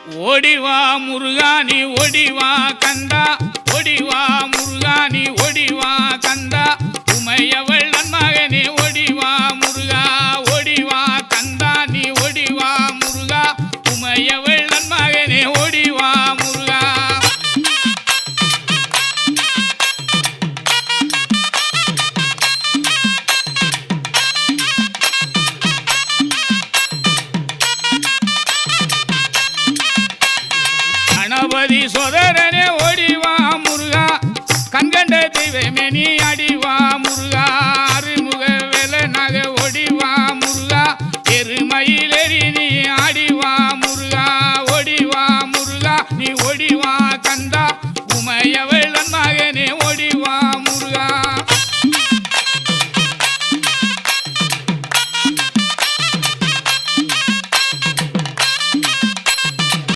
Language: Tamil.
ஓடிவா முருகா நீ ஓடிவா கந்தா, ஓடிவா முருகா நீ ஓடிவா கந்தா, உமையவள் நன்மகனே ஓடிவா முருகா, ஓடிவா கந்தா நீ ஓடிவா முருகா, உமையவள் நன்மகனே ஓடிவா முருகா. கணபதி சோதரனே ஓடிவா முருகா, கண்கண்ட தெய்வமே நீ அடிவா முருகா,